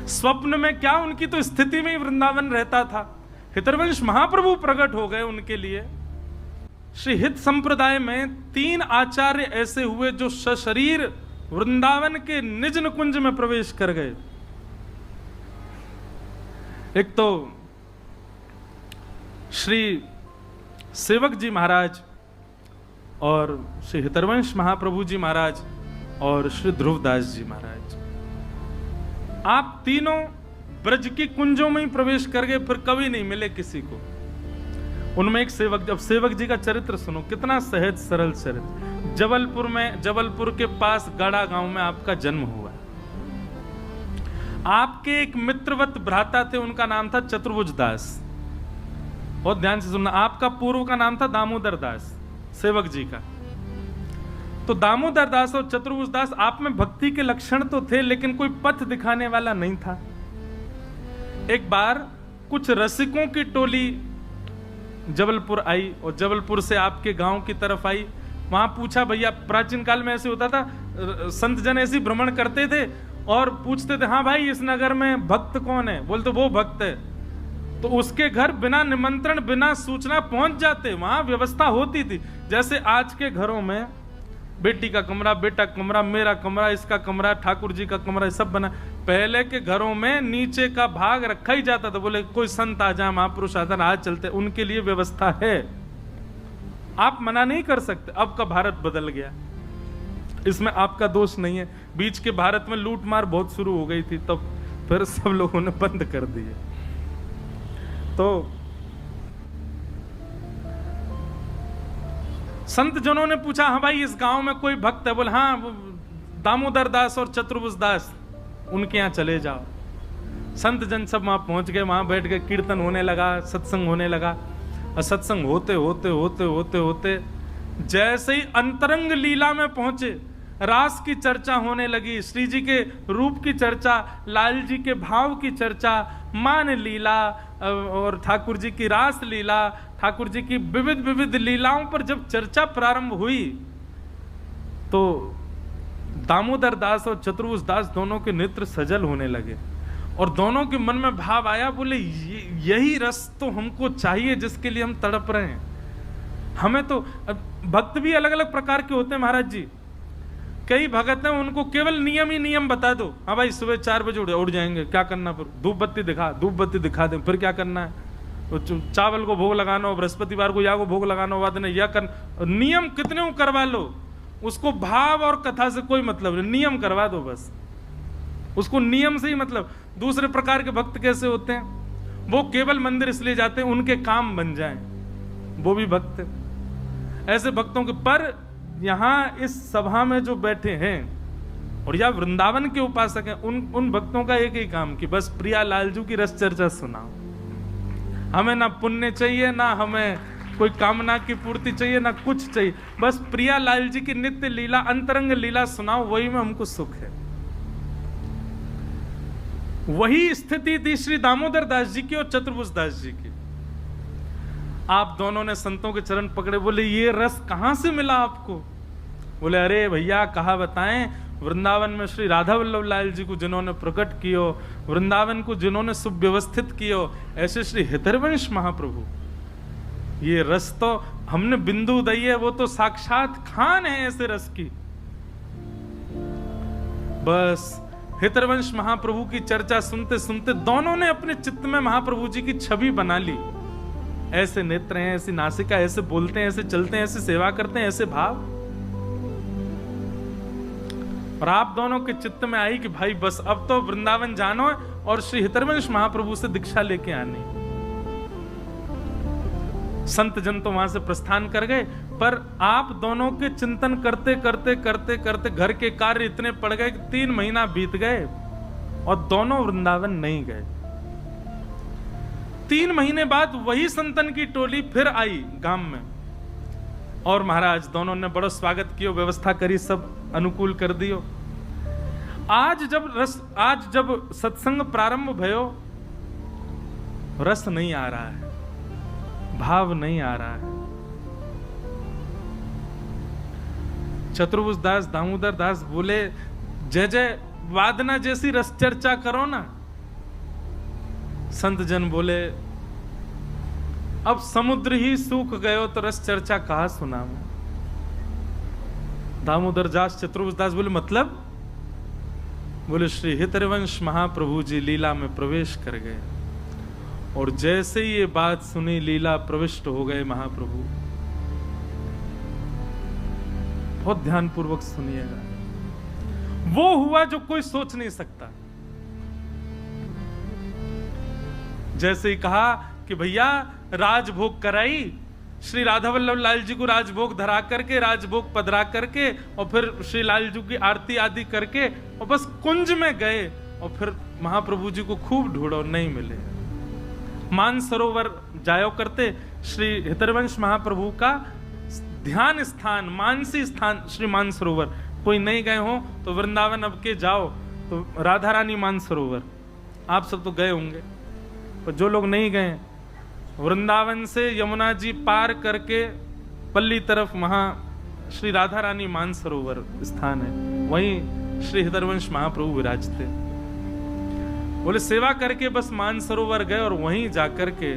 स्वप्न में क्या, उनकी तो स्थिति में ही वृंदावन रहता था। हितरवंश महाप्रभु प्रकट हो गए उनके लिए। श्री हित संप्रदाय में 3 आचार्य ऐसे हुए जो सशरीर वृंदावन के निज निकुंज में प्रवेश कर गए। एक तो श्री सेवक जी महाराज और श्री हितरवंश महाप्रभु जी महाराज और श्री ध्रुवदास जी महाराज, आप तीनों ब्रज की कुंजों में ही प्रवेश कर गए, फिर कभी नहीं मिले किसी को। उनमें एक सेवक, अब सेवक जी का चरित्र सुनो, कितना सहज सरल चरित्र। जबलपुर के पास गाड़ा गांव में आपका जन्म हुआ। आपके एक मित्रवत भ्राता थे, उनका नाम था चतुर्भुज दास। और ध्यान से सुनना, आपका पूर्व का नाम था दामोदर दास, सेवक जी का। तो दामोदर दास और चतुर्भुज दास, आप में भक्ति के लक्षण तो थे, लेकिन कोई पथ दिखाने वाला नहीं था। एक बार कुछ रसिकों की टोली जबलपुर आई और जबलपुर से आपके गांव की तरफ आई। वहां पूछा, भैया प्राचीन काल में ऐसे होता था, संत जन ऐसे भ्रमण करते थे और पूछते थे, हाँ भाई इस नगर में भक्त कौन है? बोलते वो भक्त है। तो उसके घर बिना निमंत्रण बिना सूचना पहुंच जाते। वहां व्यवस्था होती थी, जैसे आज के घरों में बेटी का कमरा, बेटा कमरा, मेरा कमरा, इसका कमरा, ठाकुर जी का कमरा, सब बना। पहले के घरों में नीचे का भाग रखा ही जाता था। बोले कोई संत आ जाए, महापुरुष आ जाए, आज चलते, उनके लिए व्यवस्था है, आप मना नहीं कर सकते। अब का भारत बदल गया, इसमें आपका दोष नहीं है। बीच के भारत में लूट मार बहुत शुरू हो गई थी, तब फिर सब लोगों ने बंद कर दिए। तो संत जनों ने पूछा, हाँ भाई इस गांव में कोई भक्त है? बोले हाँ, वो दामोदर दास और चतुर्भुज दास, उनके यहाँ चले जाओ। संत जन सब वहां पहुंच गए, वहां बैठ गए, कीर्तन होने लगा, सत्संग होने लगा। और सत्संग होते होते होते होते होते जैसे ही अंतरंग लीला में पहुंचे, रास की चर्चा होने लगी, श्री जी के रूप की चर्चा, लाल जी के भाव की चर्चा, मान लीला और ठाकुर जी की रास लीला, ठाकुर जी की विविध विविध लीलाओं पर जब चर्चा प्रारंभ हुई, तो दामोदर दास और चतुर्भुज दास दोनों के नेत्र सजल होने लगे और दोनों के मन में भाव आया। बोले यही रस तो हमको चाहिए जिसके लिए हम तड़प रहे हैं। हमें तो भक्त भी अलग अलग प्रकार के होते हैं महाराज जी। कई भगत हैं, उनको केवल नियम ही नियम बता दो। हाँ भाई सुबह 4 बजे उठ जाएंगे, क्या करना, फिर धूप बत्ती दिखा दें, फिर क्या करना है, तो चावल को भोग लगाना हो, बृहस्पतिवार को या को भोग लगाना हो, बाद या कर, नियम कितने करवा लो, उसको भाव और कथा से कोई मतलब नहीं, नियम करवा दो बस, उसको नियम से ही मतलब। दूसरे प्रकार के भक्त कैसे होते हैं, वो केवल मंदिर इसलिए जाते हैं उनके काम बन जाएं, वो भी भक्त है। ऐसे भक्तों के, पर यहां इस सभा में जो बैठे हैं और या वृंदावन के उपासक हैं, उन भक्तों का एक ही काम कि बस प्रिया लालजू की रस चर्चा सुनाओ। हमें ना पुण्य चाहिए, ना हमें कोई कामना की पूर्ति चाहिए, ना कुछ चाहिए, बस प्रिया लाल जी की नित्य लीला, अंतरंग लीला सुनाओ, वही में हमको सुख है। वही स्थिति थी श्री दामोदर दास जी की और चतुर्भुज दास जी की। आप दोनों ने संतों के चरण पकड़े, बोले ये रस कहां से मिला आपको? बोले अरे भैया कहा बताएं, वृंदावन में श्री राधा वल्लभ लाल जी को जिन्होंने प्रकट कियो, वृंदावन को जिन्होंने सुव्यवस्थित कियो, ऐसे श्री हितरवंश महाप्रभु, ये रस तो हमने बिंदु दई है, वो तो साक्षात खान है ऐसे रस की। बस हितरवंश महाप्रभु की चर्चा सुनते सुनते दोनों ने अपने चित्त में महाप्रभु जी की छवि बना ली। ऐसे नेत्र हैं, ऐसी नासिका, ऐसे बोलते हैं, ऐसे चलते हैं, ऐसे सेवा करते हैं, ऐसे भाव। और आप दोनों के चित्त में आई कि भाई बस अब तो वृंदावन जानो और श्री हितरवंश महाप्रभु से दीक्षा लेके आनी। संत जन तो वहां से प्रस्थान कर गए, पर आप दोनों के चिंतन करते करते करते करते घर के कार्य इतने पड़ गए कि 3 महीना बीत गए और दोनों वृंदावन नहीं गए। 3 महीने बाद वही संतन की टोली फिर आई गांव में और महाराज दोनों ने बड़ा स्वागत किया, व्यवस्था करी, सब अनुकूल कर दियो। आज जब सत्संग प्रारंभ भयो, रस नहीं आ रहा है, भाव नहीं आ रहा है। चतुर्भुज दास, दामोदर दास बोले जय जय वादना जैसी रस चर्चा करो ना, संत जन बोले अब समुद्र ही सूख गयो तो रस चर्चा कहा सुना मैं। दामोदर दास चतुर्भुज दास बोले मतलब? बोले श्री हितरवंश महाप्रभु जी लीला में प्रवेश कर गए और जैसे ही ये बात सुनी लीला प्रविष्ट हो गए महाप्रभु। बहुत ध्यानपूर्वक सुनिएगा, वो हुआ जो कोई सोच नहीं सकता। जैसे ही कहा कि भैया राजभोग कराई, श्री राधा वल्लभ लाल जी को राजभोग धरा करके, राजभोग पधरा करके और फिर श्री लाल जी की आरती आदि करके और बस कुंज में गए और फिर महाप्रभु जी को खूब ढूंढा और नहीं मिले। मानसरोवर जायो करते, श्री हितरवंश महाप्रभु का ध्यान स्थान, मानसी स्थान श्री मानसरोवर। कोई नहीं गए हो तो वृंदावन अब के जाओ तो राधा रानी मानसरोवर, आप सब तो गए होंगे, पर जो लोग नहीं गए, वृंदावन से यमुना जी पार करके पल्ली तरफ वहां श्री राधा रानी मानसरोवर स्थान है, वहीं श्री हितरवंश महाप्रभु विराजते। बोले सेवा करके बस मानसरोवर गए और वहीं जाकर के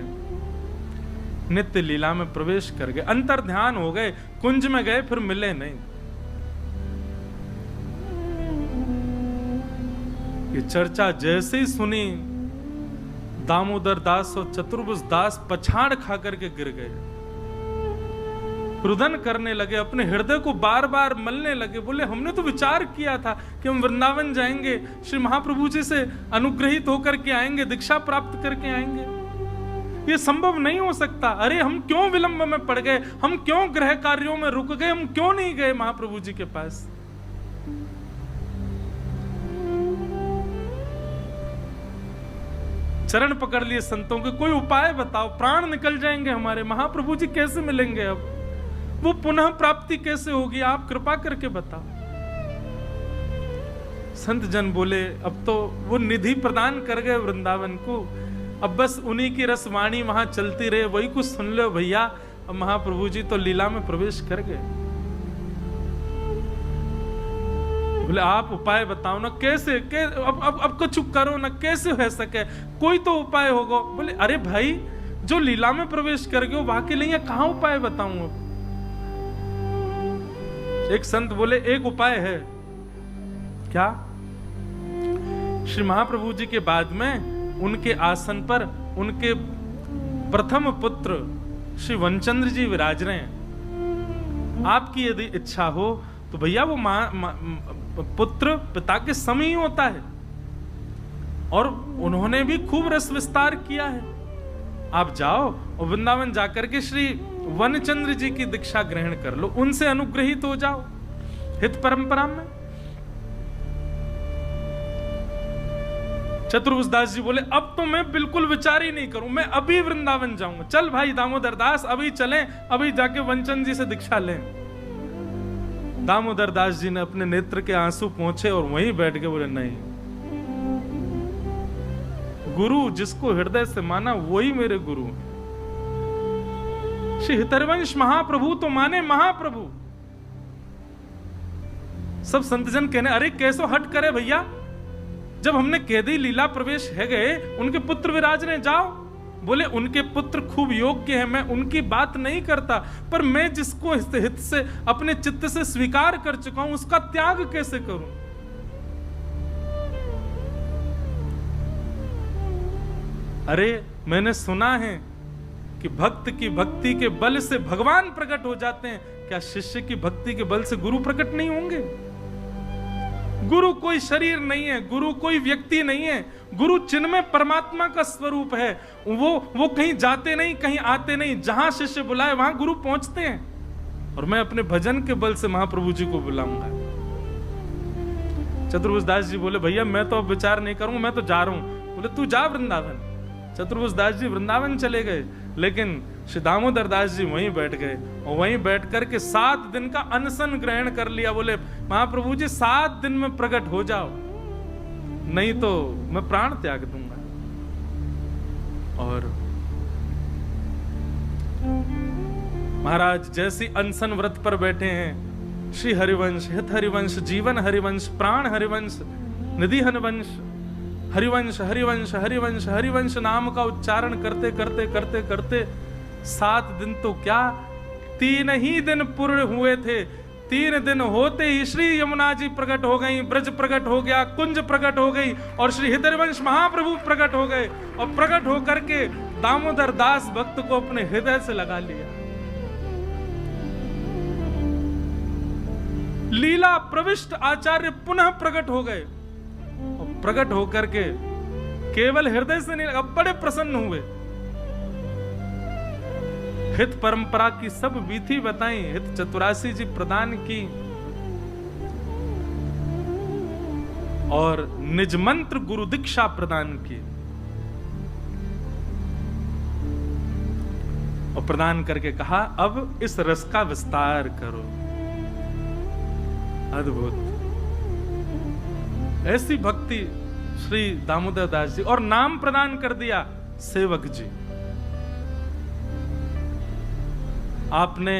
नित्य लीला में प्रवेश कर गए, अंतर ध्यान हो गए, कुंज में गए फिर मिले नहीं। ये चर्चा जैसे ही सुनी, दामोदर दास और चतुर्भुज दास पछाड़ खा करके गिर गए, रुदन करने लगे, अपने हृदय को बार बार मलने लगे। बोले हमने तो विचार किया था कि हम वृंदावन जाएंगे, श्री महाप्रभु जी से अनुग्रहित होकर के आएंगे, दीक्षा प्राप्त करके आएंगे, ये संभव नहीं हो सकता। अरे हम क्यों विलंब में पड़ गए, हम क्यों गृह कार्यों में रुक गए, हम क्यों नहीं गए महाप्रभु जी के पास। चरण पकड़ लिए संतों के, कोई उपाय बताओ, प्राण निकल जाएंगे हमारे, महाप्रभु जी कैसे मिलेंगे, अब वो पुनः प्राप्ति कैसे होगी, आप कृपा करके बताओ। संत जन बोले अब तो वो निधि प्रदान कर गए वृंदावन को, अब बस उन्हीं की रसवाणी वहां चलती रहे, वही कुछ सुन लो भैया। अब महाप्रभु जी तो लीला में प्रवेश कर गए। बोले आप उपाय बताओ ना, कैसे अब कुछ करो ना, कैसे हो सके, कोई तो उपाय होगा। बोले अरे भाई जो लीला में प्रवेश कर गए वहां के लिए कहां उपाय बताऊं। अब एक संत बोले एक उपाय है। क्या? श्री महाप्रभु जी के बाद में उनके आसन पर उनके प्रथम पुत्र श्री वनचंद्र जी विराज रहे हैं। आपकी यदि इच्छा हो तो भैया वो पुत्र पिता के समय ही होता है और उन्होंने भी खूब रस विस्तार किया है। आप जाओ और वृंदावन जाकर के श्री वनचंद्र जी की दीक्षा ग्रहण कर लो, उनसे अनुग्रहित हो जाओ हित परंपरा में। चतुर्भुज दास जी बोले अब तो मैं बिल्कुल विचार ही नहीं करूं, मैं अभी वृंदावन जाऊंगा। चल भाई दामोदर दास अभी चलें, अभी जाके वनचंद्र जी से दीक्षा लें। दामोदर दास जी ने अपने नेत्र के आंसू पोंछे और वहीं बैठ के बोले नहीं, गुरु जिसको हृदय से माना वही मेरे गुरु हैं। श्री हितरवंश महाप्रभु तो माने महाप्रभु। सब संतजन कहने अरे कैसो हट करे भैया, जब हमने कह दी लीला प्रवेश है गए, उनके पुत्र विराज रहे, जाओ। बोले उनके पुत्र खूब योग्य हैं, मैं उनकी बात नहीं करता, पर मैं जिसको हित से अपने चित्त से स्वीकार कर चुका हूं उसका त्याग कैसे करूं। अरे मैंने सुना है कि भक्त की भक्ति के बल से भगवान प्रकट हो जाते हैं, क्या शिष्य की भक्ति के बल से गुरु प्रकट नहीं होंगे? गुरु कोई शरीर नहीं है, गुरु कोई व्यक्ति नहीं है, गुरु चिन्मय परमात्मा का स्वरूप है। वो कहीं जाते नहीं, कहीं आते नहीं, जहां शिष्य बुलाए वहां गुरु पहुंचते हैं। और मैं अपने भजन के बल से महाप्रभु जी को बुलाऊंगा। चतुर्भुज दास जी बोले भैया मैं तो अब विचार नहीं करूंगा, मैं तो जा रहा हूं। बोले तू जा वृंदावन। चतुर्भुज दास जी वृंदावन चले गए, लेकिन श्री दामोदर दास जी वहीं बैठ गए और वहीं बैठ करके 7 दिन का अनशन ग्रहण कर लिया। बोले महाप्रभु जी 7 दिन में प्रकट हो जाओ, नहीं तो मैं प्राण त्याग दूंगा। और महाराज जैसी अनशन व्रत पर बैठे हैं, श्री हरिवंश, हित हरिवंश, जीवन हरिवंश, प्राण हरिवंश, निधि हरिवंश, हरिवंश हरिवंश हरिवंश हरिवंश नाम का उच्चारण करते करते करते करते 7 दिन तो क्या 3 ही दिन पूर्ण हुए थे। 3 दिन होते ही श्री यमुना जी प्रकट हो गई, ब्रज प्रकट हो गया, कुंज प्रकट हो गई और श्री हृदयवंश महाप्रभु प्रकट हो गए और प्रकट होकर के दामोदर दास भक्त को अपने हृदय से लगा लिया। लीला प्रविष्ट आचार्य पुनः प्रकट हो गए और प्रकट होकर के केवल हृदय से नहीं लगा, बड़े प्रसन्न हुए। हित परंपरा की सब विधि बताई, हित चतुरासी जी प्रदान की और निज मंत्र गुरु दीक्षा प्रदान की और प्रदान करके कहा अब इस रस का विस्तार करो। अद्भुत ऐसी भक्ति श्री दामोदर दास जी, और नाम प्रदान कर दिया सेवक जी। आपने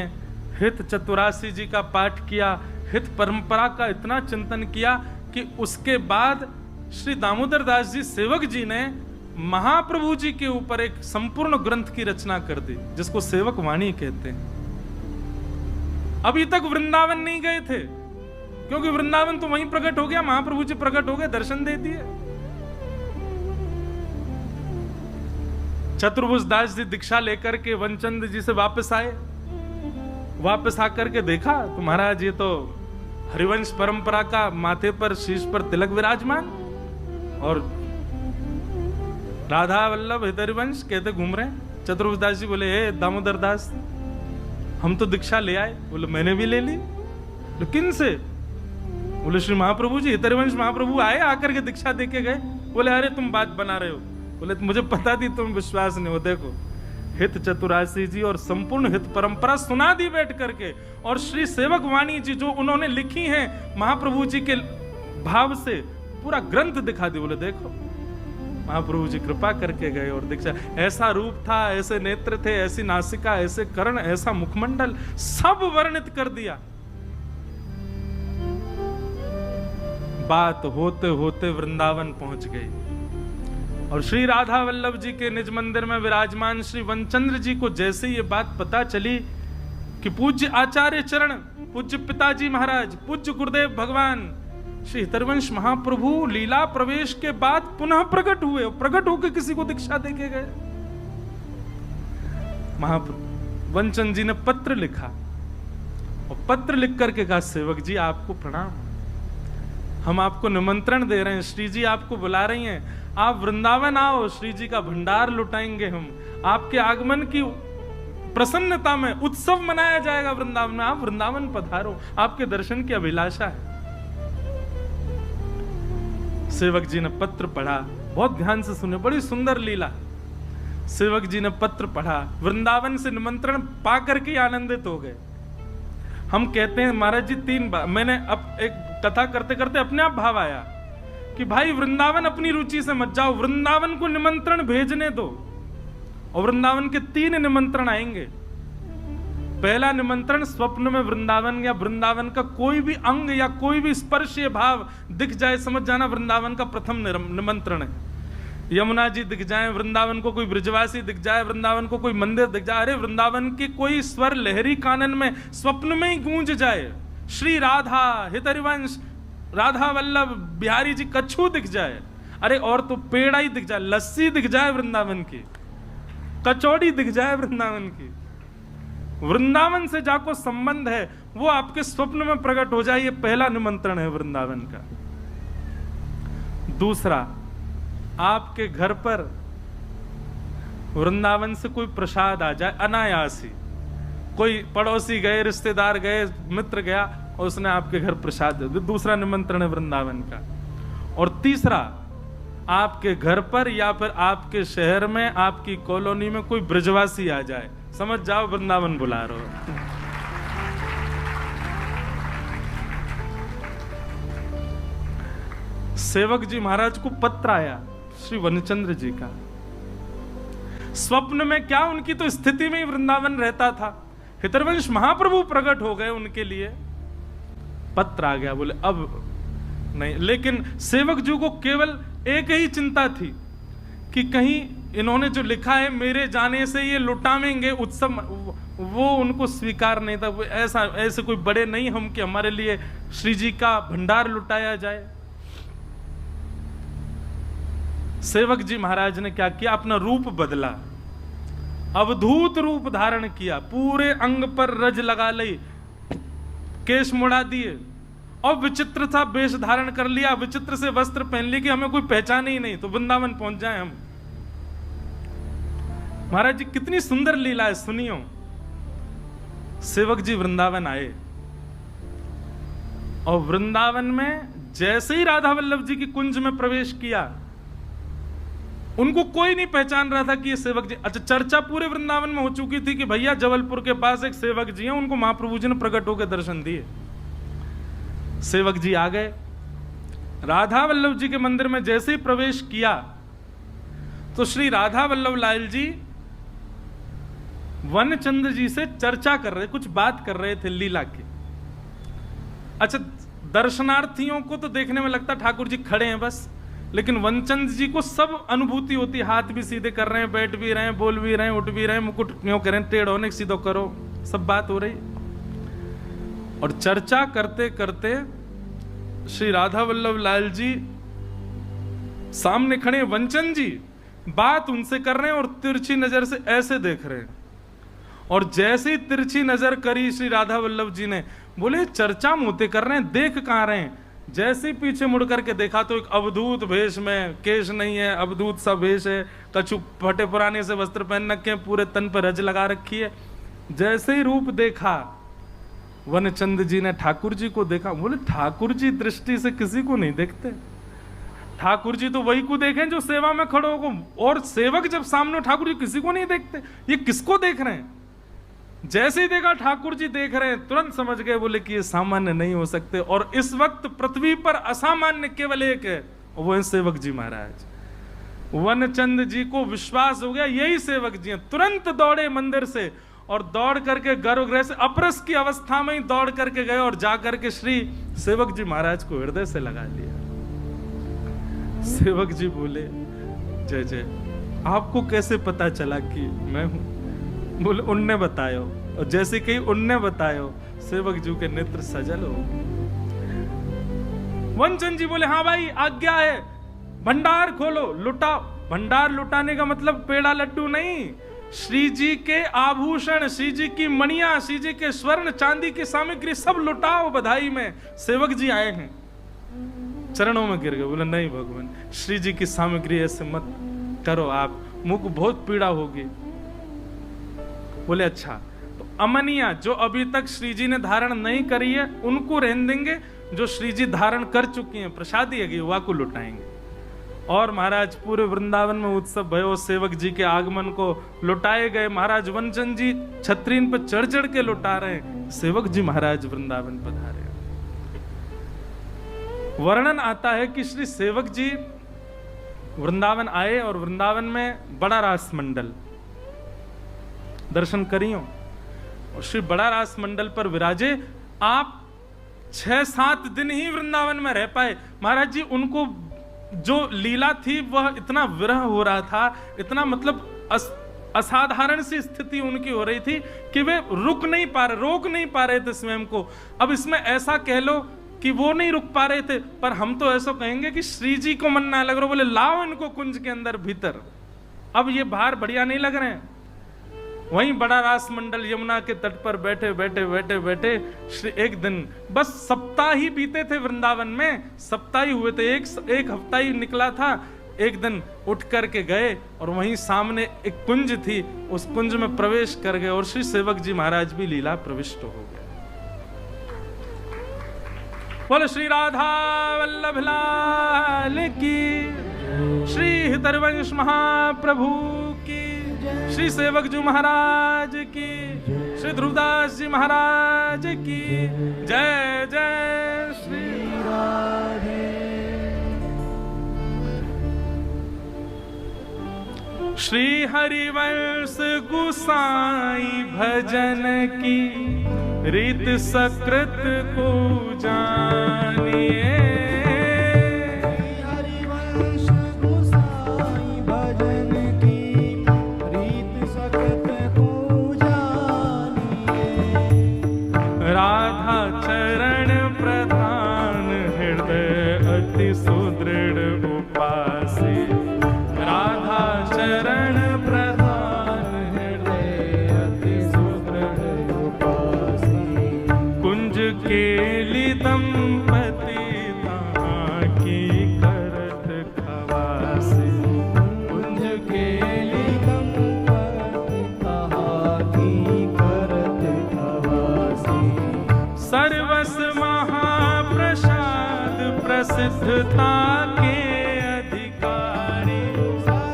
हित चतुरासी जी का पाठ किया, हित परंपरा का इतना चिंतन किया कि उसके बाद श्री दामोदर दास जी सेवक जी ने महाप्रभु जी के ऊपर एक संपूर्ण ग्रंथ की रचना कर दी, जिसको सेवक वाणी कहते हैं। अभी तक वृंदावन नहीं गए थे, क्योंकि वृंदावन तो वहीं प्रकट हो गया, महाप्रभु जी प्रकट हो गए, दर्शन दे दिए। चतुर्भुज दास जी दीक्षा लेकर के वनचंद जी से वापस आए। वापस आकर के देखा तो महाराज ये तो हरिवंश परंपरा का माथे पर शीश पर तिलक विराजमान और राधा वल्लभ हरिवंश कहते घूम रहे हैं। चतुर्भुज दास जी बोले हे दामोदर दास, हम तो दीक्षा ले आए। बोले मैंने भी ले ली। किन से? बोले श्री महाप्रभु जी, हरिवंश महाप्रभु आए, आकर के दीक्षा दे के गए। बोले अरे तुम बात बना रहे हो। बोले मुझे पता थी तुम विश्वास नहीं हो। देखो हित चतुरासी जी और संपूर्ण हित परंपरा सुना दी बैठ करके, और श्री सेवक वाणी जी जो उन्होंने लिखी है महाप्रभु जी के भाव से पूरा ग्रंथ दिखा दी। बोले देखो महाप्रभु जी कृपा करके गए और दीक्षा, ऐसा रूप था, ऐसे नेत्र थे, ऐसी नासिका, ऐसे कर्ण, ऐसा मुखमंडल, सब वर्णित कर दिया। बात होते होते वृंदावन पहुंच गई और श्री राधा वल्लभ जी के निज मंदिर में विराजमान श्री वनचंद्र जी को जैसे ये बात पता चली कि पूज्य आचार्य चरण, पूज्य पिताजी महाराज, पूज्य गुरुदेव भगवान श्री हरिवंश महाप्रभु लीला प्रवेश के बाद पुनः प्रकट हुए, प्रकट होकर किसी को दीक्षा देके गए। महाप्रभु वनचंद जी ने पत्र लिखा और पत्र लिख करके कहा सेवक जी आपको प्रणाम, हम आपको निमंत्रण दे रहे हैं, श्री जी आपको बुला रही हैं, आप वृंदावन आओ, श्री जी का भंडार लुटाएंगे हम, आपके आगमन की प्रसन्नता में उत्सव मनाया जाएगा वृंदावन में, आप वृंदावन पधारो, आपके दर्शन की अभिलाषा है। सेवक जी ने पत्र पढ़ा, बहुत ध्यान से सुने, बड़ी सुंदर लीला। सेवक जी ने पत्र पढ़ा, वृंदावन से निमंत्रण पा करके आनंदित हो गए। हम कहते हैं महाराज जी 3 बार, मैंने अब एक कथा करते करते अपने आप भाव आया कि भाई वृंदावन अपनी रुचि से मत जाओ, वृंदावन को निमंत्रण भेजने दो। और वृंदावन के 3 निमंत्रण आएंगे। पहला निमंत्रण स्वप्न में वृंदावन या वृंदावन का कोई भी अंग या कोई भी स्पर्शीय भाव दिख जाए, समझ जाना वृंदावन का प्रथम निमंत्रण है। यमुना जी दिख जाए, वृंदावन को कोई ब्रजवासी दिख जाए, वृंदावन को कोई मंदिर दिख जाए, अरे वृंदावन की कोई स्वर लहरी कानन में स्वप्न में ही गूंज जाए, श्री राधा हरिवंश राधा वल्लभ बिहारी जी कच्छू दिख जाए, अरे और तो पेड़ा ही दिख जाए, लस्सी दिख जाए वृंदावन की, कचौड़ी दिख जाए वृंदावन की, वृंदावन से जाको संबंध है वो आपके स्वप्न में प्रकट हो जाए, ये पहला निमंत्रण है वृंदावन का। दूसरा, आपके घर पर वृंदावन से कोई प्रसाद आ जाए अनायास ही, कोई पड़ोसी गए, रिश्तेदार गए, मित्र गया और उसने आपके घर प्रसाद दे दिया, दूसरा निमंत्रण है वृंदावन का। और तीसरा, आपके घर पर या फिर आपके शहर में, आपकी कॉलोनी में कोई ब्रजवासी आ जाए, समझ जाओ वृंदावन बुला रहे हो। सेवक जी महाराज को पत्र आया श्री वनचंद्र जी का, स्वप्न में क्या, उनकी तो स्थिति में ही वृंदावन रहता था, हरिवंश महाप्रभु प्रकट हो गए उनके लिए, पत्र आ गया। बोले अब नहीं, लेकिन सेवक जी को केवल एक ही चिंता थी कि कहीं इन्होंने जो लिखा है मेरे जाने से ये लुटावेंगे उत्सव, वो उनको स्वीकार नहीं था। ऐसे कोई बड़े नहीं हम कि हमारे लिए श्री जी का भंडार लुटाया जाए। सेवक जी महाराज ने क्या किया, अपना रूप बदला, अवधूत रूप धारण किया, पूरे अंग पर रज लगा ली, केश मुड़ा दिए और विचित्र सा वेश धारण कर लिया, विचित्र से वस्त्र पहन लिए कि हमें कोई पहचाने ही नहीं, तो वृंदावन पहुंच जाए हम। महाराज जी कितनी सुंदर लीला है, सुनियो। सेवक जी वृंदावन आए और वृंदावन में जैसे ही राधा वल्लभ जी की कुंज में प्रवेश किया, उनको कोई नहीं पहचान रहा था कि ये सेवक जी। अच्छा, चर्चा पूरे वृंदावन में हो चुकी थी कि भैया जबलपुर के पास एक सेवक जी हैं, उनको महाप्रभु जी ने प्रकट होकर दर्शन दिए। सेवक जी आ गए, राधा वल्लभ जी के मंदिर में जैसे ही प्रवेश किया तो श्री राधा वल्लभ लाल जी वनचंद जी से चर्चा कर रहे, कुछ बात कर रहे थे लीला की। अच्छा, दर्शनार्थियों को तो देखने में लगता ठाकुर जी खड़े हैं बस, लेकिन वनचंद जी को सब अनुभूति होती, हाथ भी सीधे कर रहे हैं, बैठ भी रहे हैं, बोल भी रहे हैं, उठ भी रहे हैं, मुकुट क्यों करें, टेढ़ होने सीधो करो, सब बात हो रही। और चर्चा करते करते श्री राधा वल्लभ लाल जी सामने खड़े, वनचंद जी बात उनसे कर रहे हैं और तिरछी नजर से ऐसे देख रहे हैं। और जैसे ही तिरछी नजर करी श्री राधा वल्लभ जी ने, बोले चर्चा मोते कर रहे हैं, देख कहां रहे हैं। जैसे ही पीछे मुड़ करके देखा तो एक अवधूत भेष में, केश नहीं है, अवधूत सा भेष है, कछु फटे पुराने से वस्त्र पहन रखे हैं, पूरे तन पर रज लगा रखी है। जैसे ही रूप देखा, वनचंद जी ने ठाकुर जी को देखा, बोले ठाकुर जी दृष्टि से किसी को नहीं देखते, ठाकुर जी तो वही को देखें जो सेवा में खड़ो हो, और सेवक जब सामने ठाकुर जी किसी को नहीं देखते, ये किसको देख रहे हैं। जैसे ही देखा ठाकुर जी देख रहे हैं, तुरंत समझ गए, बोले कि ये सामान्य नहीं हो सकते। और इस वक्त पृथ्वी पर असामान्य केवल एक है, वो है सेवक जी महाराज। वनचंद जी को विश्वास हो गया यही सेवक जी हैं। तुरंत दौड़े मंदिर से और दौड़ करके गर्भगृह से अपरस की अवस्था में ही दौड़ करके गए और जाकर के श्री सेवक जी महाराज को हृदय से लगा लिया। सेवक जी बोले, जय जय, आपको कैसे पता चला कि मैं हूं। बोले उनने बतायो, और जैसे कही उनने बतायो, सेवक जी के नेत्र सजल हो। वनचंद जी बोले, हाँ भाई आज्ञा है, भंडार खोलो, लुटाओ। भंडार लुटाने का मतलब पेड़ा लड्डू नहीं, श्री जी के आभूषण, श्री जी की मणियां, श्री जी के स्वर्ण चांदी की सामग्री सब लुटाओ बधाई में। सेवक जी आए हैं, चरणों में गिर गए, बोले नहीं भगवान, श्री जी की सामग्री ऐसे मत करो आप, मुझको बहुत पीड़ा होगी। बोले अच्छा, तो अमनिया जो अभी तक श्री जी ने धारण नहीं करी है उनको रहने देंगे, जो श्री जी धारण कर चुकी हैं प्रसादी है युवा को लुटाएंगे। और महाराज पूरे वृंदावन में उत्सव भयो, सेवक जी के आगमन को लुटाए गए। महाराज वनचंद जी छतरीन पर चढ़ चढ़ के लुटा रहे हैं, सेवक जी महाराज वृंदावन पधारे। वर्णन आता है कि श्री सेवक जी वृंदावन आए और वृंदावन में बड़ा रास मंडल दर्शन करियो, और श्री बड़ा रास मंडल पर विराजे। आप 6-7 दिन ही वृंदावन में रह पाए। महाराज जी उनको जो लीला थी वह इतना विरह हो रहा था, इतना मतलब असाधारण सी स्थिति उनकी हो रही थी कि वे रोक नहीं पा रहे थे स्वयं को। अब इसमें ऐसा कह लो कि वो नहीं रुक पा रहे थे, पर हम तो ऐसा कहेंगे कि श्री जी को मन ना लग रहा, बोले लाओ इनको कुंज के अंदर भीतर, अब ये बाहर बढ़िया नहीं लग रहे हैं। वहीं बड़ा रास मंडल यमुना के तट पर बैठे बैठे श्री एक दिन, बस सप्ताह ही बीते थे वृंदावन में, सप्ताह ही हुए थे, एक हफ्ता ही निकला था। एक दिन उठ करके गए और वहीं सामने एक कुंज थी, उस कुंज में प्रवेश कर गए और श्री सेवक जी महाराज भी लीला प्रविष्ट हो गए। बोले श्री राधा वल्लभ लाल की, श्री हितरवंश महाप्रभु की, श्री सेवक जी महाराज की, श्री ध्रुवदास जी महाराज की जय जय श्री राधे। श्री हरिवंश गुसाई भजन की रीत सकृत को जानिए, हरिवंश प्रसिद्धता के अधिकारी,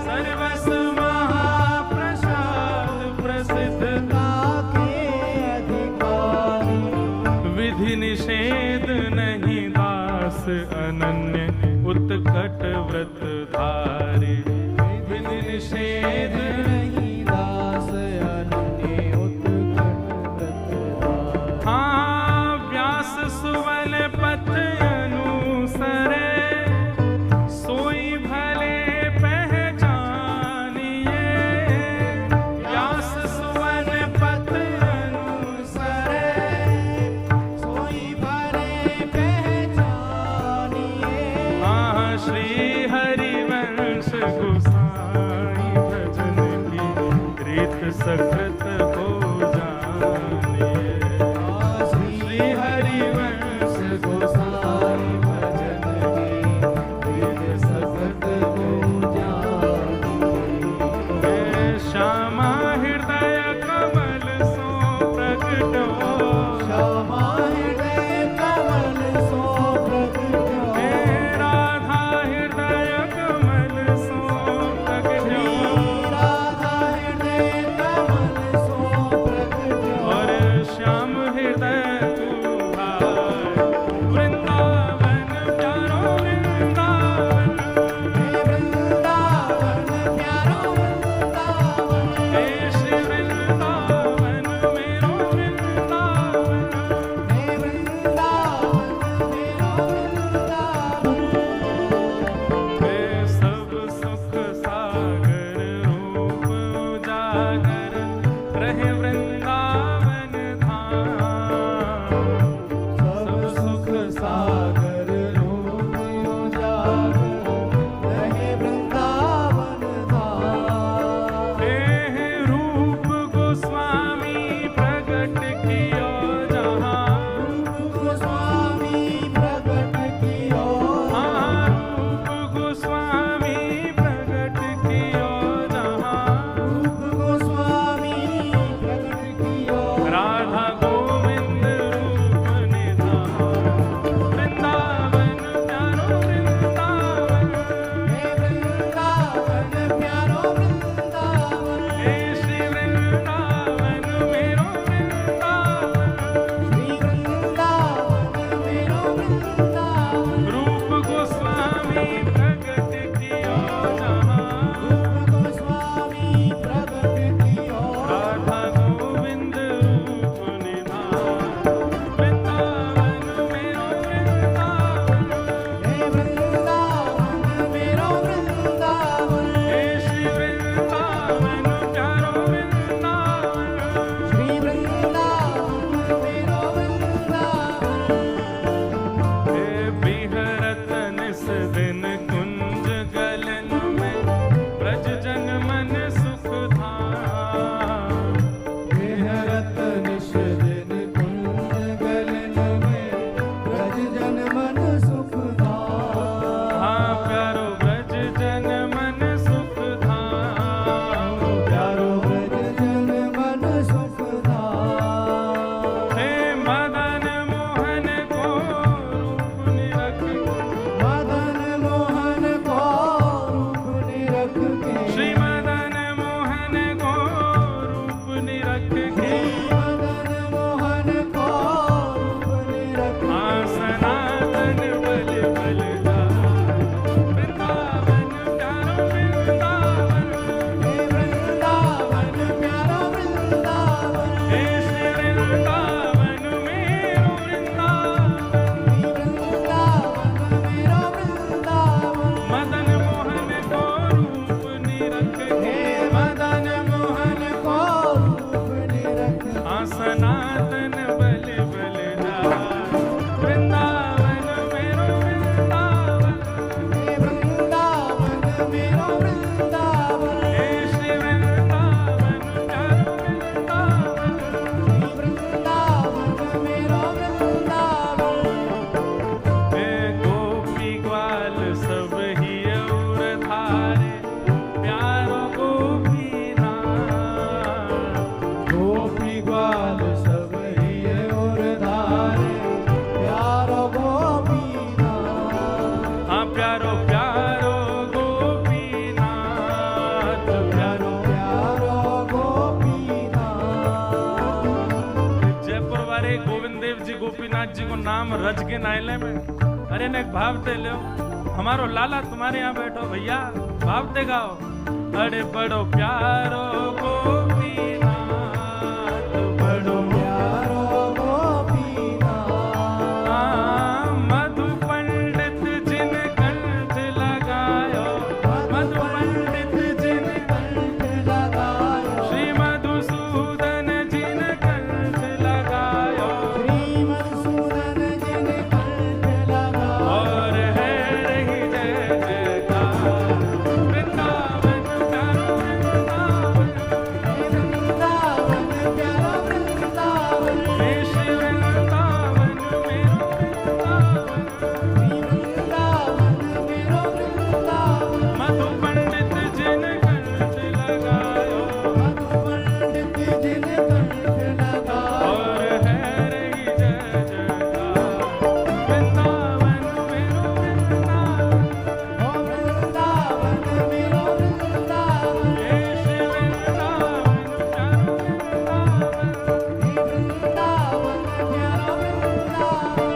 सर्वस महाप्रसाद प्रसिद्धता के अधिकारी, विधि निषेध नहीं दास अनन्य उत्कट व्रत धारी, विधि निषेध नहीं दास अनन्य उत्कट व्रत। हाँ व्यास सुवन पथ अनुसरे, सोई भले पहचानिए, व्यास सुवन पथ अनुसरे, सोई भले पहचानिए। हाँ श्री हरिवंश गोसाई भजन की रीत सकृत हो जानिए। श्री हरिवंश गोसाई भजन की रीत सकृत हो जानिए। श्यामा हृदय कमल सो प्रकट हो, श्यामा हृदय कमल सो प्रकट हो। राधा हृदय कमल सो प्रकट हो। राधा हृदय कमल गोरखनाथ जी को नाम रज के नायले में अरे ने भाव दे लो हमारो लाला तुम्हारे यहाँ बैठो भैया भाव दे गाओ अरे बड़ो प्यारो गोपीनाथ बड़ो प्यारो गोपीनाथ मधु पंडित जिन कंठ लगायो मधु पंडित जिन कंठ लगायो श्री मधुसूदन जिन कंठ लगायो श्री मधुसूदन जिन कंठ लगायो और है रही जय जयकार वृंदावन प्यारो वृंदावन वृंदावन प्यारा वृंदावन देश वृंदावन मेरो वृंदावन वृंदावन मेरो वृंदावन मधु पंडित जिन कंठ लगायो मधु पंडित जिन कंठ लगायो और है रही जय जयकार वृंदावन मेरो वृंदावन ओ वृंदावन मेरो वृंदावन देश वृंदावन प्यारो वृंदावन वृंदावन प्यारा वृंदावन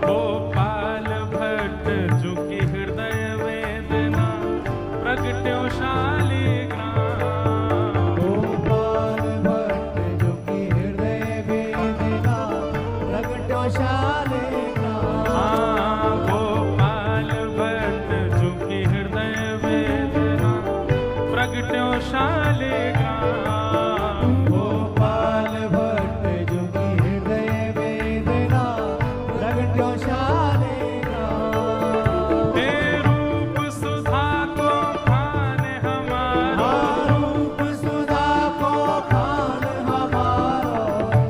गोपाल भट्ट झुकी हृदय वेदना प्रगट्यो शालिग्राम गोपाल भट्ट जो की हृदय वेदना प्रगटो शालिग्राम गोपाल भट्ट झुकी हृदय वेदना प्रगट्यो शालिग्राम गोपाल भट्ट जो की हृदय वेदना प्रगटो शालिग्राम हे रूप सुधा को खान हमारा रूप सुधा को खान हमारो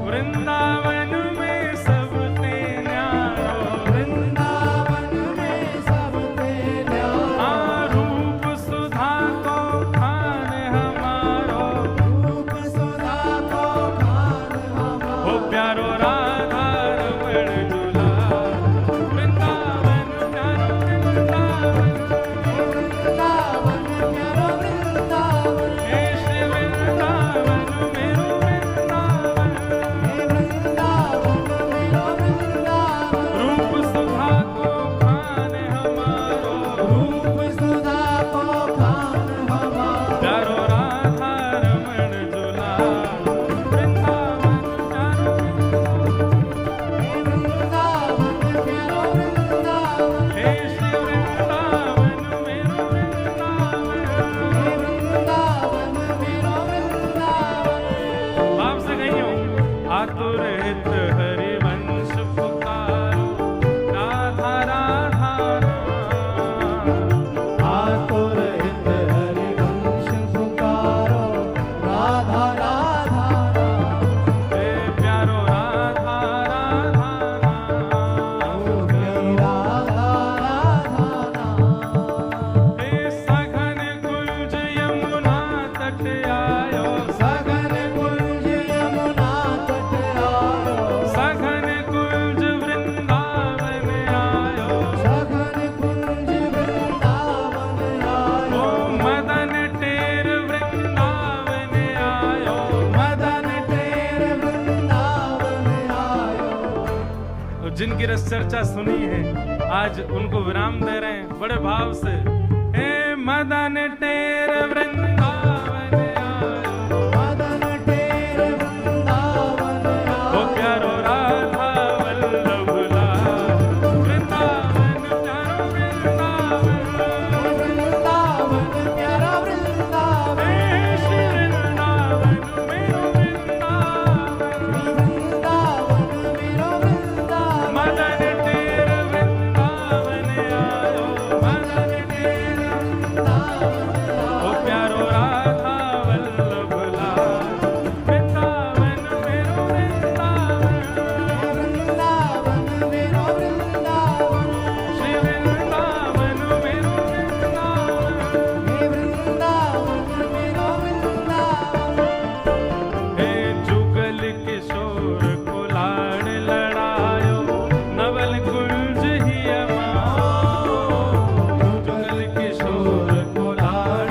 वृंदावन में सब ते न्यारो वृंदावन में सब तेरा रूप सुधा को खान हमारो रूप सुधा को खान हमारो ओ प्यारो राधा रमण झूला वृंदावन प्यारो वृंदावन वृंदावन प्यारो वृंदावन हे श्री वृंदावन मेरो वृंदावन वृंदावन मेरो वृंदावन रूप सुधा को खान हमारो रूप सुधा को खान हमारो प्यारो राधा रमण झूला वृंदावन प्यारो वृंदावन प्यारो वृंदावन हे श्री वृंदावन मेरो वृंदावन वृंदावन मेरो वृंदावन भाव से कहियो आतुर हित हरिवंश पुकारो राधा राधा आतुर हित हरिवंश पुकारो राधा राधा हे प्यारो राधा राधा राधा राधा हे सघन कुंज यमुना तट आयो सघन कुंज यमुना तट आयो सघन कुंज वृंदावन आयो सघन कुंज वृंदावन ओ आयो मदन टेर वृंदावन आयो मदन तेर वृंदावन आयो तो जिनकी रस चर्चा सुनी है आज उनको विराम दे रहे हैं बड़े भाव से हे मदन टेर वृंदावन आयो मदन तेर वृंदावन ओ आयो प्यारो राधा वल्लभ लाल वृंदावन प्यारो वृंदावन वृंदावन प्यारा वृंदावन हे श्री वृंदावन मेरो वृंदावन वृंदावन मेरो वृंदावन मदन टेर वृंदावन आयो मदन टेर ओ प्यारो राधा वल्लभ लाल वृंदावन मेरो वृंदावन वृंदावन मेरो वृंदावन श्री वृंदावन मेरो वृंदावन हे वृंदावन मेरो वृंदावन हे जुगल किशोर को लाड़ लड़ायो नवल कुंज ही अमाओ जुगल किशोर को लाड़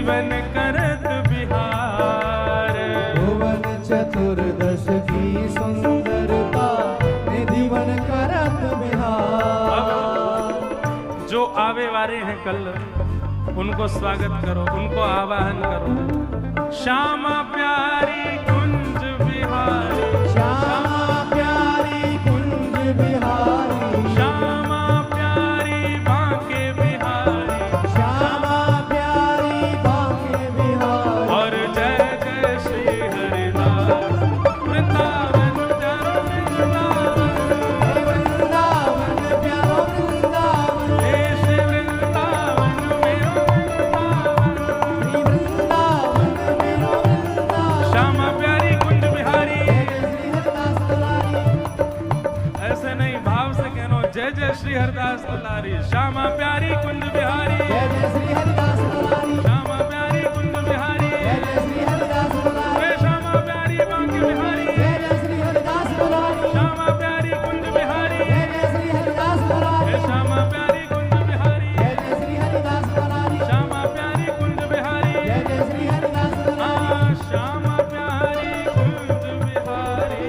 जीवन करत बिहार। भुवन चतुर्दश की सुंदरता निधिवन करत बिहार। जो आवे वाले हैं कल, उनको स्वागत करो, उनको आवाहन करो। श्यामा प्यारी कुंज बिहारी, श्यामा प्यारी कुंज बिहारी, श्यामा प्यारी बांके बिहारी, श्यामा प्यारी बांके बिहारी। और जय जय श्री हरिदास वृंदावन प्यारो वृंदावन, वृंदावन प्यारो वृंदावन, हे श्री वृंदावन मेरो वृंदावन। वृंदावन मेरो वृंदावन। श्यामा प्यारी कुंज बिहारी। जय श्री हरिदास दुलारी, ऐसे नहीं, भाव से कहनो, जय जय श्री हरिदास दुलारी। श्यामा प्यारी कुंज बिहारी, जय जय श्री हरिदास दुलारी, श्यामा प्यारी कुंज बिहारी, जय जय श्री हरिदास दुलारी, हे श्यामा प्यारी बांके बिहारी, जय जय श्री हरिदास दुलारी, श्यामा प्यारी कुंज बिहारी, जय जय श्री हरिदास दुलारी, हे श्यामा प्यारी कुंज बिहारी, जय जय श्री हरिदास दुलारी, श्यामा प्यारी कुंज बिहारी। जय जय श्री हरिदास दुलारी, श्यामा प्यारी कुंज बिहारी,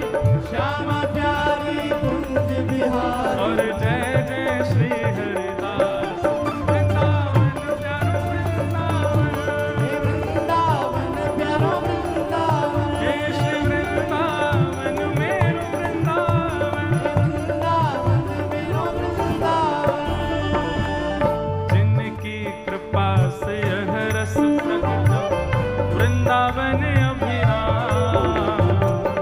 श्यामा प्यारी कुंज बिहारी। और जय जय श्री हरिदास वृंदावन प्यारो वृंदावन, हे वृंदावन प्यारो वृंदावन, हे श्री वृंदावन मेरो वृंदावन। वृंदावन मेरो वृंदावन। जिनकी कृपा से यह रस प्रकट वृंदावन अभिराम।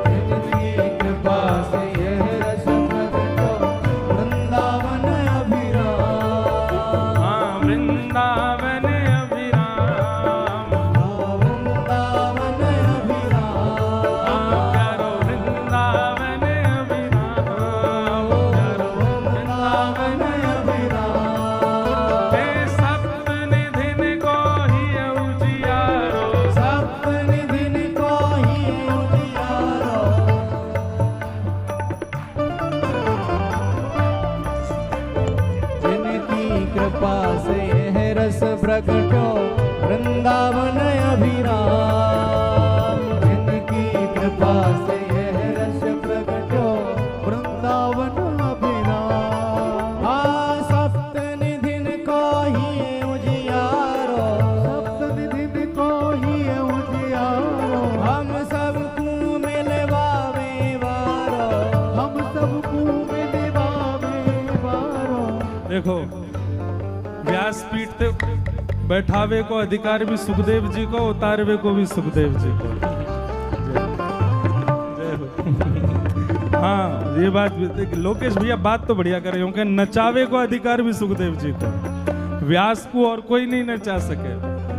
जिनकी कृपा से यह रस प्रकट वृंदावन अभिराम। हाँ, वृंदावन अभिराम। वृंदावन अभिराम। प्यारो वृंदावन अभिराम, प्यारो वृंदावन अभिराम। हे सप्त निधिन को ही उजियारो, सप्तनिधिन को ही उजियारो। जिनकी कृपा से यह रस प्रगटो वृंदावन अभिराम। जिनकी कृपा से यह रस प्रगटो वृंदावन अभिराम। हाँ, सप्तनिधिन को ही उजियारो, सप्तनिधिन को ही उजियारो। हम सबको मिलवावे वारो, हम सबको मिलवावे वारो। देखो, व्यासपीठ पे बैठावे को अधिकार भी सुखदेव जी को, उतारवे को भी सुखदेव जी को। जय हो। हाँ, ये बात भी देखिए, लोकेश भैया बात तो बढ़िया कर रहे हो कि नचावे को अधिकार भी सुखदेव जी को, व्यास को और कोई नहीं नचा सके।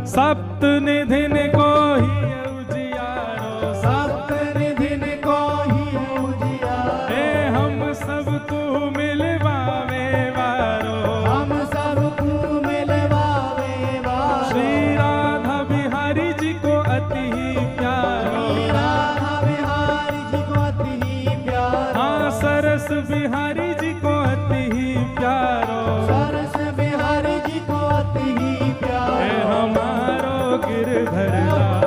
सप्त निधिन को ही उजियारो, सप्तनिधिन को ही उजियारो। हे हम सबको मिलवावे वारो। हम सबको मिलवावे वारो। श्री राधा बिहारी जी को अति ही प्यारो। श्री राधा बिहारी जी को अति ही प्यारो। हाँ, सरस बिहारी जी को अति ही प्यारो। सरस बिहारी जी को अति ही हे प्यारो। हमारो गिरधर लाल,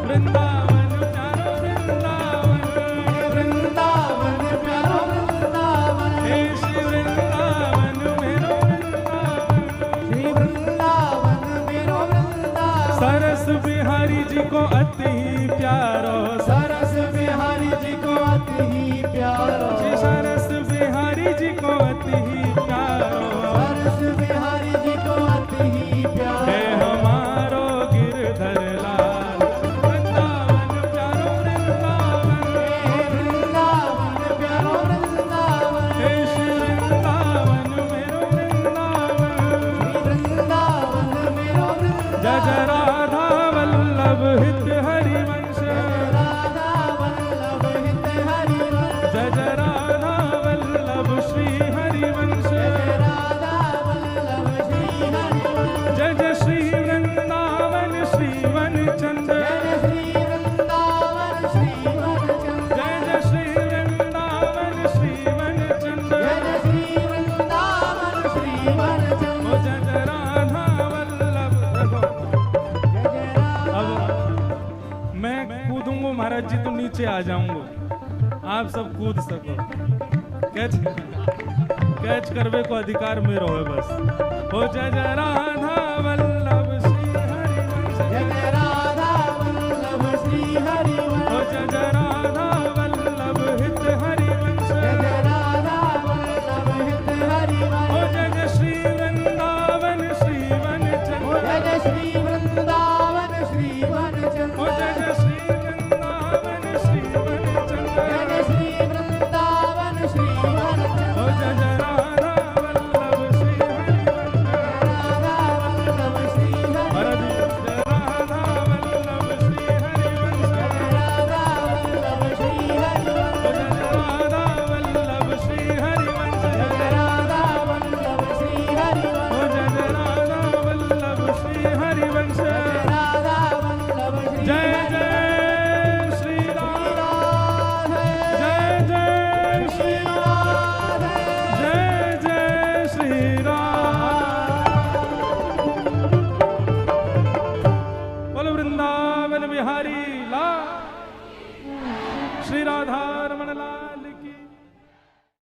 वृंदावन प्यारो वृंदावन। हे वृंदावन प्यारो वृंदावन। हे श्री वृंदावन मेरो वृंदावन। श्री वृंदावन मेरो वृंदावन। सरस बिहारी जी को अति ही प्यारो। सरस बिहारी जी को अति ही प्यारो। श्री सरस बिहारी जी को अति ही प्यारो। सरस बिहारी जी को अति ही हे प्यारो। हमारो गिरधर लाल, वृंदावन प्यारो वृंदावन। हे वृंदावन प्यारो वृंदावन। हे श्री वृंदावन मेरो वृंदावन। श्री वृंदावन मेरो वृंदावन। जय जय राधा वल्लभ हित हरिवंश, राधा वल्लभ हित हरिवंश। जय जय राधा वल्लभ श्री हरिवंश। राधा वल्लभ श्री हरिवंश। जय जय श्री वृंदावन श्री वनचंद, जय श्री वृंदावन श्री वनचंद। जय जय श्री वृंदावन श्री वनचंद। जय श्री वृंदावन श्री वनचंद। ओ जय जय राधा वल्लभ, देखो, जय जय नीचे आ जाऊंगा, आप सब कूद सको। कैच कैच करवे को अधिकार में रहो बस। हो जय जय राधा वल्लभ।